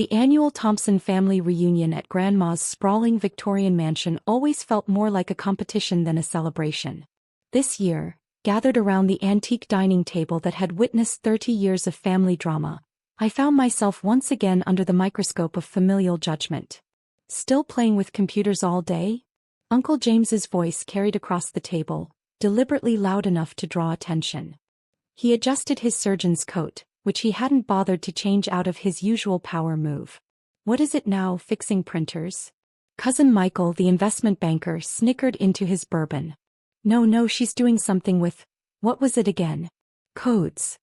The annual Thompson family reunion at Grandma's sprawling Victorian mansion always felt more like a competition than a celebration. This year, gathered around the antique dining table that had witnessed 30 years of family drama, I found myself once again under the microscope of familial judgment. Still playing with computers all day? Uncle James's voice carried across the table, deliberately loud enough to draw attention. He adjusted his surgeon's coat, which he hadn't bothered to change out of his usual power move. What is it now, fixing printers? Cousin Michael, the investment banker, snickered into his bourbon. No, she's doing something with, what was it again? Codes.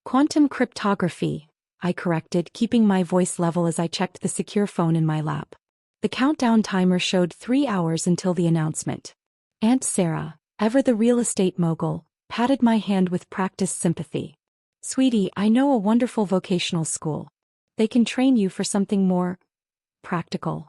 Quantum cryptography, I corrected, keeping my voice level as I checked the secure phone in my lap. The countdown timer showed 3 hours until the announcement. Aunt Sarah, ever the real estate mogul, patted my hand with practiced sympathy. Sweetie, I know a wonderful vocational school. They can train you for something more practical.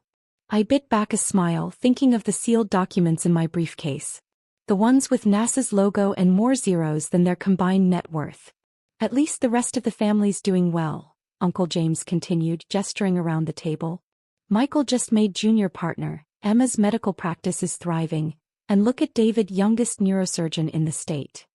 I bit back a smile, thinking of the sealed documents in my briefcase. The ones with NASA's logo and more zeros than their combined net worth. At least the rest of the family's doing well, Uncle James continued, gesturing around the table. Michael just made junior partner, Emma's medical practice is thriving, and look at David, youngest neurosurgeon in the state.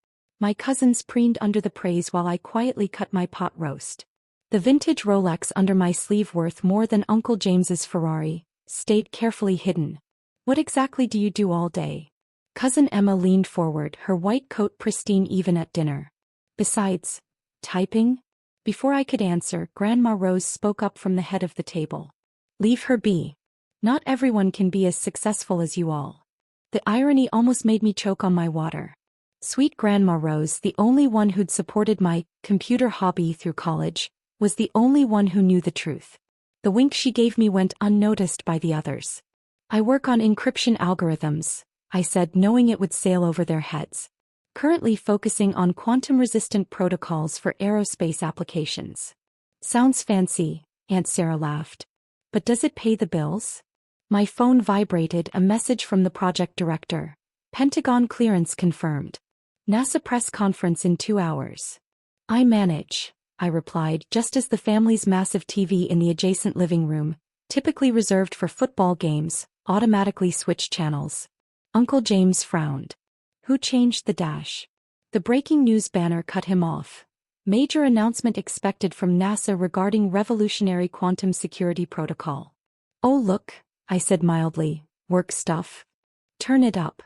My cousins preened under the praise while I quietly cut my pot roast. The vintage Rolex under my sleeve, worth more than Uncle James's Ferrari, stayed carefully hidden. What exactly do you do all day? Cousin Emma leaned forward, her white coat pristine even at dinner. Besides, typing? Before I could answer, Grandma Rose spoke up from the head of the table. Leave her be. Not everyone can be as successful as you all. The irony almost made me choke on my water. Sweet Grandma Rose, the only one who'd supported my computer hobby through college, was the only one who knew the truth. The wink she gave me went unnoticed by the others. I work on encryption algorithms, I said, knowing it would sail over their heads. Currently focusing on quantum-resistant protocols for aerospace applications. Sounds fancy, Aunt Sarah laughed. But does it pay the bills? My phone vibrated, a message from the project director. Pentagon clearance confirmed. NASA press conference in 2 hours. I manage, I replied, just as the family's massive TV in the adjacent living room, typically reserved for football games, automatically switched channels. Uncle James frowned. Who changed the dash? The breaking news banner cut him off. Major announcement expected from NASA regarding revolutionary quantum security protocol. Oh look, I said mildly, work stuff? Turn it up.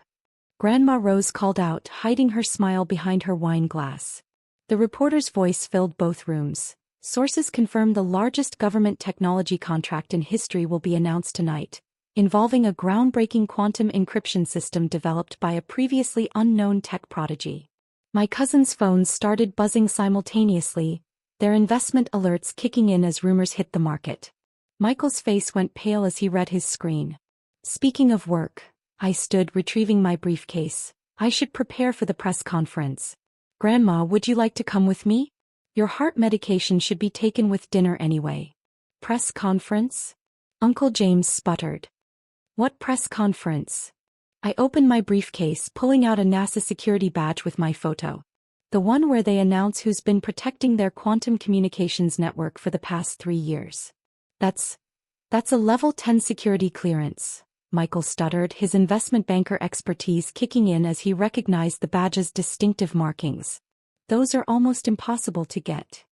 Grandma Rose called out, hiding her smile behind her wine glass. The reporter's voice filled both rooms. Sources confirm the largest government technology contract in history will be announced tonight, involving a groundbreaking quantum encryption system developed by a previously unknown tech prodigy. My cousins' phones started buzzing simultaneously, their investment alerts kicking in as rumors hit the market. Michael's face went pale as he read his screen. Speaking of work, I stood, retrieving my briefcase. I should prepare for the press conference. Grandma, would you like to come with me? Your heart medication should be taken with dinner anyway. Press conference? Uncle James sputtered. What press conference? I opened my briefcase, pulling out a NASA security badge with my photo. The one where they announce who's been protecting their quantum communications network for the past 3 years. That's a level 10 security clearance, Michael stuttered, his investment banker expertise kicking in as he recognized the badge's distinctive markings. Those are almost impossible to get.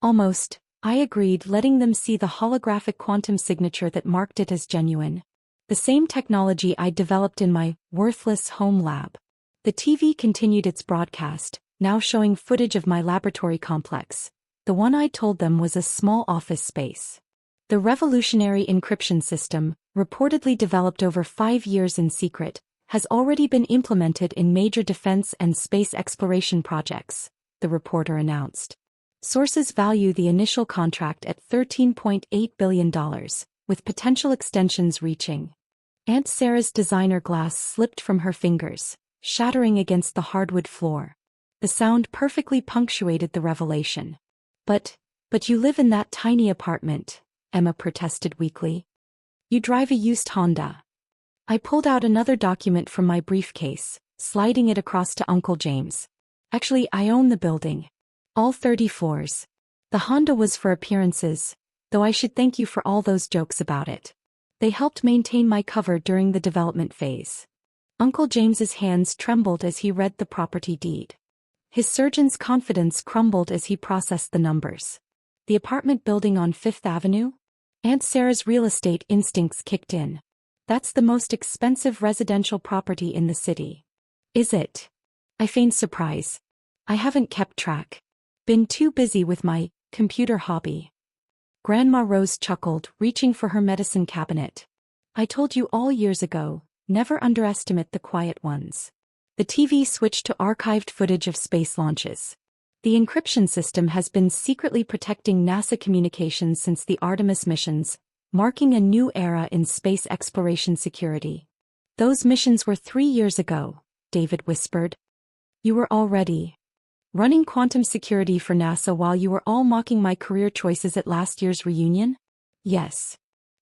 Almost, I agreed, letting them see the holographic quantum signature that marked it as genuine. The same technology I developed in my worthless home lab. The TV continued its broadcast, now showing footage of my laboratory complex. The one I told them was a small office space. The revolutionary encryption system, reportedly developed over 5 years in secret, has already been implemented in major defense and space exploration projects, the reporter announced. Sources value the initial contract at $13.8 billion, with potential extensions reaching. Aunt Sarah's designer glass slipped from her fingers, shattering against the hardwood floor. The sound perfectly punctuated the revelation. But you live in that tiny apartment, Emma protested weakly. You drive a used Honda. I pulled out another document from my briefcase, sliding it across to Uncle James. Actually, I own the building. All 30 floors. The Honda was for appearances, though I should thank you for all those jokes about it. They helped maintain my cover during the development phase. Uncle James's hands trembled as he read the property deed. His surgeon's confidence crumbled as he processed the numbers. The apartment building on Fifth Avenue? Aunt Sarah's real estate instincts kicked in. That's the most expensive residential property in the city. Is it? I feigned surprise. I haven't kept track. Been too busy with my computer hobby. Grandma Rose chuckled, reaching for her medicine cabinet. I told you all years ago, never underestimate the quiet ones. The TV switched to archived footage of space launches. The encryption system has been secretly protecting NASA communications since the Artemis missions, marking a new era in space exploration security. Those missions were 3 years ago, David whispered. You were already running quantum security for NASA while you were all mocking my career choices at last year's reunion? Yes.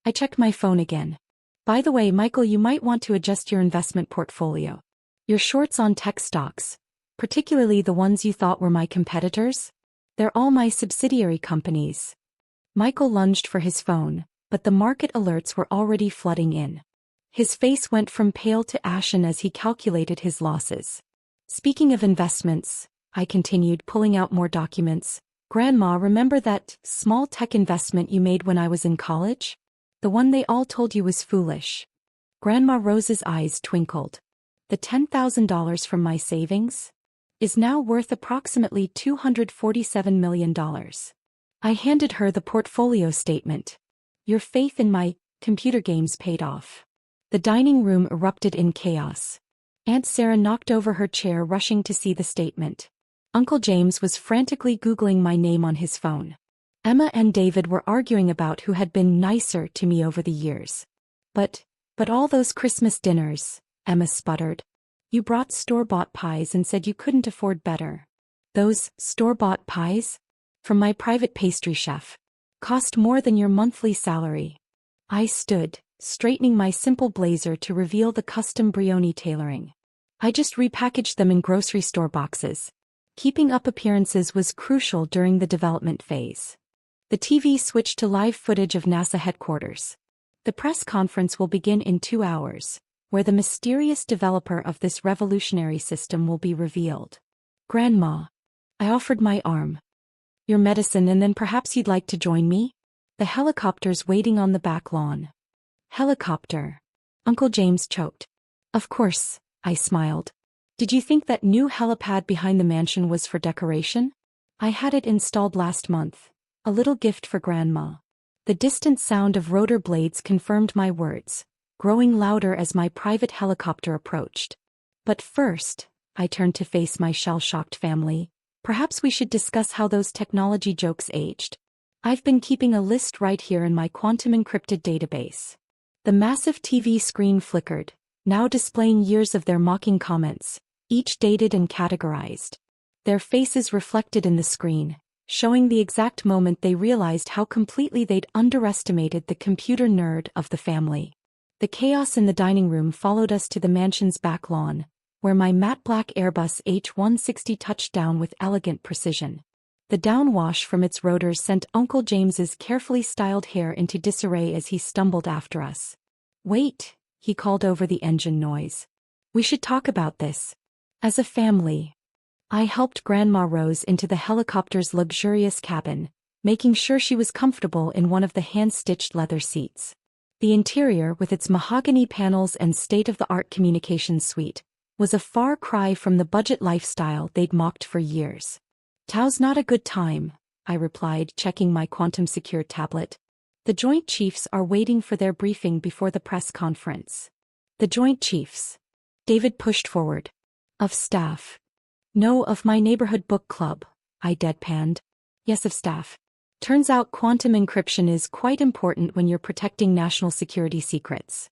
I checked my phone again. By the way, Michael, you might want to adjust your investment portfolio. You're shorts on tech stocks, particularly the ones you thought were my competitors? They're all my subsidiary companies. Michael lunged for his phone, but the market alerts were already flooding in. His face went from pale to ashen as he calculated his losses. Speaking of investments, I continued, pulling out more documents. Grandma, remember that small tech investment you made when I was in college? The one they all told you was foolish. Grandma Rose's eyes twinkled. The $10,000 from my savings is now worth approximately $247 million. I handed her the portfolio statement. Your faith in my computer games paid off. The dining room erupted in chaos. Aunt Sarah knocked over her chair, rushing to see the statement. Uncle James was frantically Googling my name on his phone. Emma and David were arguing about who had been nicer to me over the years. But all those Christmas dinners, Emma sputtered. You brought store-bought pies and said you couldn't afford better. Those store-bought pies? From my private pastry chef. Cost more than your monthly salary. I stood, straightening my simple blazer to reveal the custom Brioni tailoring. I just repackaged them in grocery store boxes. Keeping up appearances was crucial during the development phase. The TV switched to live footage of NASA headquarters. The press conference will begin in 2 hours, where the mysterious developer of this revolutionary system will be revealed. Grandma. I offered my arm. Your medicine, and then perhaps you'd like to join me? The helicopter's waiting on the back lawn. Helicopter. Uncle James choked. Of course, I smiled. Did you think that new helipad behind the mansion was for decoration? I had it installed last month. A little gift for Grandma. The distant sound of rotor blades confirmed my words, growing louder as my private helicopter approached. But first, I turned to face my shell-shocked family. Perhaps we should discuss how those technology jokes aged. I've been keeping a list right here in my quantum-encrypted database. The massive TV screen flickered, now displaying years of their mocking comments, each dated and categorized. Their faces reflected in the screen, showing the exact moment they realized how completely they'd underestimated the computer nerd of the family. The chaos in the dining room followed us to the mansion's back lawn, where my matte black Airbus H-160 touched down with elegant precision. The downwash from its rotors sent Uncle James's carefully styled hair into disarray as he stumbled after us. Wait, he called over the engine noise. We should talk about this. As a family. I helped Grandma Rose into the helicopter's luxurious cabin, making sure she was comfortable in one of the hand-stitched leather seats. The interior, with its mahogany panels and state-of-the-art communications suite, was a far cry from the budget lifestyle they'd mocked for years. Tau's not a good time, I replied, checking my quantum-secured tablet. The Joint Chiefs are waiting for their briefing before the press conference. The Joint Chiefs. David pushed forward. Of staff. No, of my neighborhood book club, I deadpanned. Yes, of staff. Turns out quantum encryption is quite important when you're protecting national security secrets.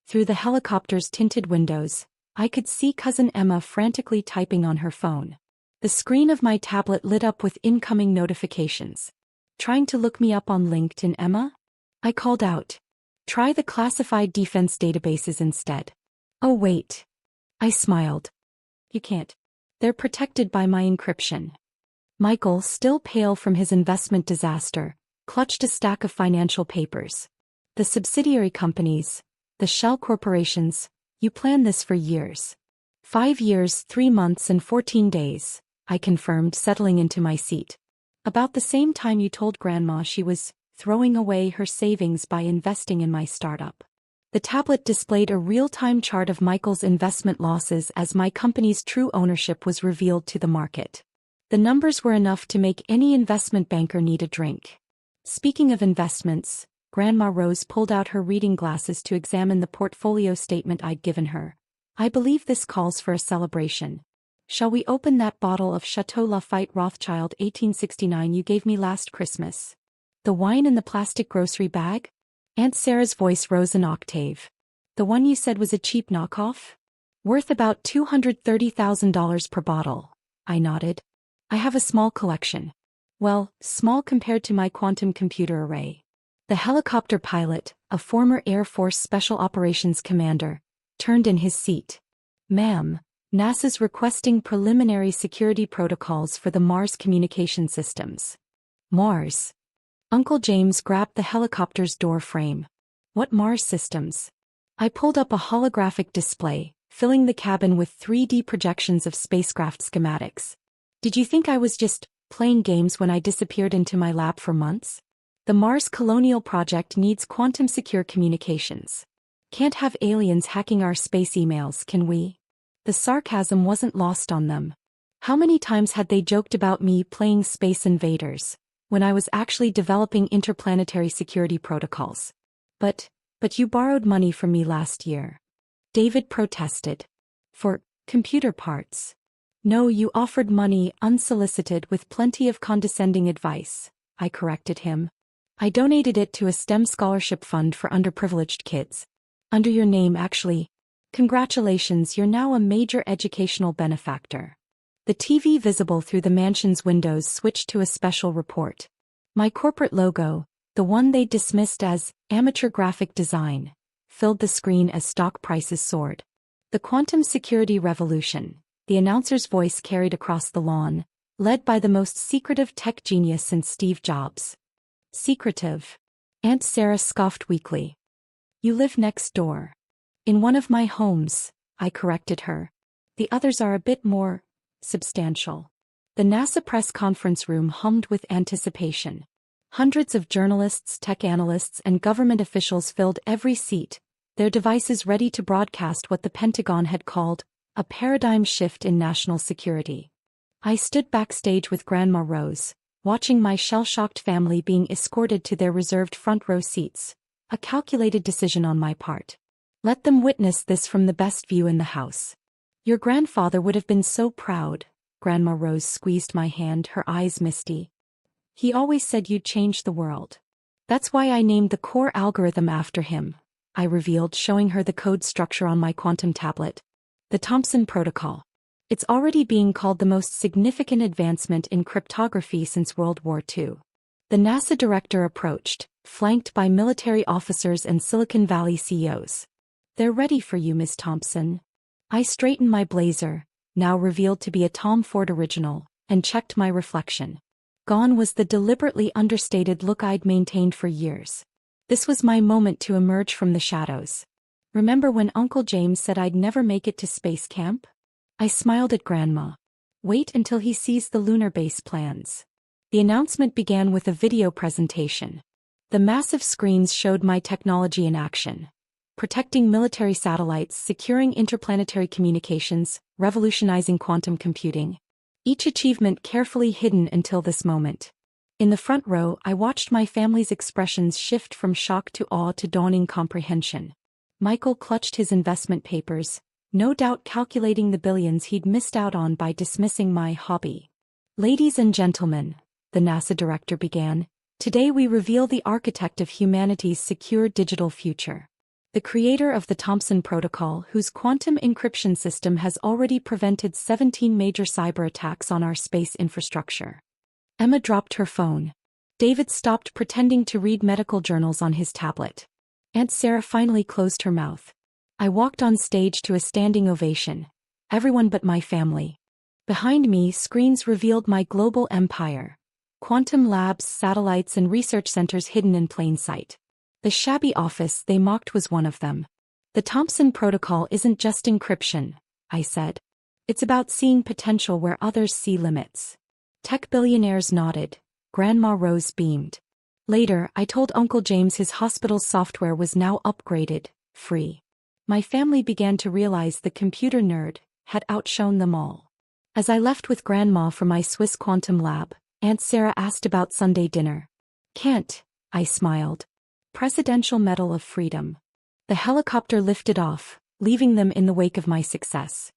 Through the helicopter's tinted windows, I could see Cousin Emma frantically typing on her phone. The screen of my tablet lit up with incoming notifications. Trying to look me up on LinkedIn, Emma? I called out. Try the classified defense databases instead. Oh wait. I smiled. You can't. They're protected by my encryption. Michael, still pale from his investment disaster, clutched a stack of financial papers. The subsidiary companies, the shell corporations, you planned this for years. 5 years, 3 months and 14 days, I confirmed, settling into my seat. About the same time you told Grandma she was throwing away her savings by investing in my startup. The tablet displayed a real-time chart of Michael's investment losses as my company's true ownership was revealed to the market. The numbers were enough to make any investment banker need a drink. Speaking of investments, Grandma Rose pulled out her reading glasses to examine the portfolio statement I'd given her. I believe this calls for a celebration. Shall we open that bottle of Chateau Lafite Rothschild 1869 you gave me last Christmas? The wine in the plastic grocery bag? Aunt Sarah's voice rose an octave. The one you said was a cheap knockoff? Worth about $230,000 per bottle. I nodded. I have a small collection. Well, small compared to my quantum computer array. The helicopter pilot, a former Air Force Special Operations commander, turned in his seat. Ma'am, NASA's requesting preliminary security protocols for the Mars communication systems. Mars. Uncle James grabbed the helicopter's door frame. What Mars systems? I pulled up a holographic display, filling the cabin with 3D projections of spacecraft schematics. Did you think I was just playing games when I disappeared into my lab for months? The Mars Colonial Project needs quantum-secure communications. Can't have aliens hacking our space emails, can we? The sarcasm wasn't lost on them. How many times had they joked about me playing Space Invaders, when I was actually developing interplanetary security protocols? But you borrowed money from me last year. David protested. For computer parts. No, you offered money unsolicited with plenty of condescending advice, I corrected him. I donated it to a STEM scholarship fund for underprivileged kids. Under your name, actually. Congratulations, you're now a major educational benefactor. The TV visible through the mansion's windows switched to a special report. My corporate logo, the one they dismissed as amateur graphic design, filled the screen as stock prices soared. The quantum security revolution, the announcer's voice carried across the lawn, led by the most secretive tech genius since Steve Jobs. Secretive? Aunt Sarah scoffed weakly. You live next door. In one of my homes, I corrected her. The others are a bit more substantial. The NASA press conference room hummed with anticipation. Hundreds of journalists, tech analysts, and government officials filled every seat, their devices ready to broadcast what the Pentagon had called a paradigm shift in national security. I stood backstage with Grandma Rose, watching my shell-shocked family being escorted to their reserved front-row seats, a calculated decision on my part. Let them witness this from the best view in the house. Your grandfather would have been so proud. Grandma Rose squeezed my hand, her eyes misty. He always said you'd change the world. That's why I named the core algorithm after him, I revealed, showing her the code structure on my quantum tablet. The Thompson protocol. It's already being called the most significant advancement in cryptography since World War II. The NASA director approached, flanked by military officers and Silicon Valley CEOs. They're ready for you, Miss Thompson. I straightened my blazer, now revealed to be a Tom Ford original, and checked my reflection. Gone was the deliberately understated look I'd maintained for years. This was my moment to emerge from the shadows. Remember when Uncle James said I'd never make it to space camp? I smiled at Grandma. Wait until he sees the lunar base plans. The announcement began with a video presentation. The massive screens showed my technology in action. Protecting military satellites, securing interplanetary communications, revolutionizing quantum computing. Each achievement carefully hidden until this moment. In the front row, I watched my family's expressions shift from shock to awe to dawning comprehension. Michael clutched his investment papers, no doubt calculating the billions he'd missed out on by dismissing my hobby. Ladies and gentlemen, the NASA director began, today we reveal the architect of humanity's secure digital future. The creator of the Thompson protocol, whose quantum encryption system has already prevented 17 major cyber attacks on our space infrastructure. Emma dropped her phone. David stopped pretending to read medical journals on his tablet. Aunt Sarah finally closed her mouth. I walked on stage to a standing ovation. Everyone but my family. Behind me, screens revealed my global empire. Quantum labs, satellites, and research centers hidden in plain sight. The shabby office they mocked was one of them. The Thompson protocol isn't just encryption, I said. It's about seeing potential where others see limits. Tech billionaires nodded. Grandma Rose beamed. Later, I told Uncle James his hospital's software was now upgraded, free. My family began to realize the computer nerd had outshone them all. As I left with Grandma for my Swiss quantum lab, Aunt Sarah asked about Sunday dinner. Can't, I smiled. Presidential Medal of Freedom. The helicopter lifted off, leaving them in the wake of my success.